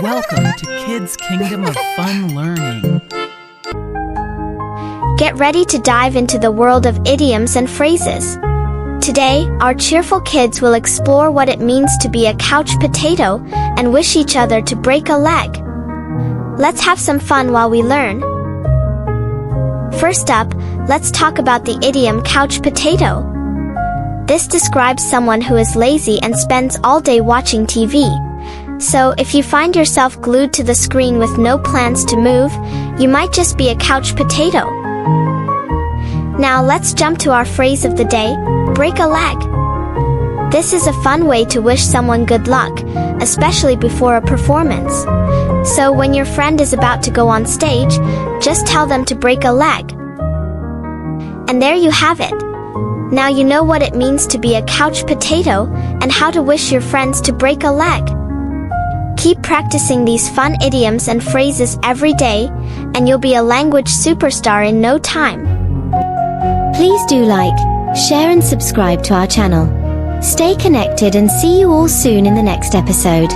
Welcome to Kids Kingdom of Fun Learning. Get ready to dive into the world of idioms and phrases. Today, our cheerful kids will explore what it means to be a couch potato and wish each other to break a leg. Let's have some fun while we learn. First up, let's talk about the idiom couch potato. This describes someone who is lazy and spends all day watching TV. So, if you find yourself glued to the screen with no plans to move, you might just be a couch potato. Now let's jump to our phrase of the day, break a leg. This is a fun way to wish someone good luck, especially before a performance. So when your friend is about to go on stage, just tell them to break a leg. And there you have it. Now you know what it means to be a couch potato and how to wish your friends to break a leg. Keep practicing these fun idioms and phrases every day, and you'll be a language superstar in no time. Please do like, share and subscribe to our channel. Stay connected and see you all soon in the next episode.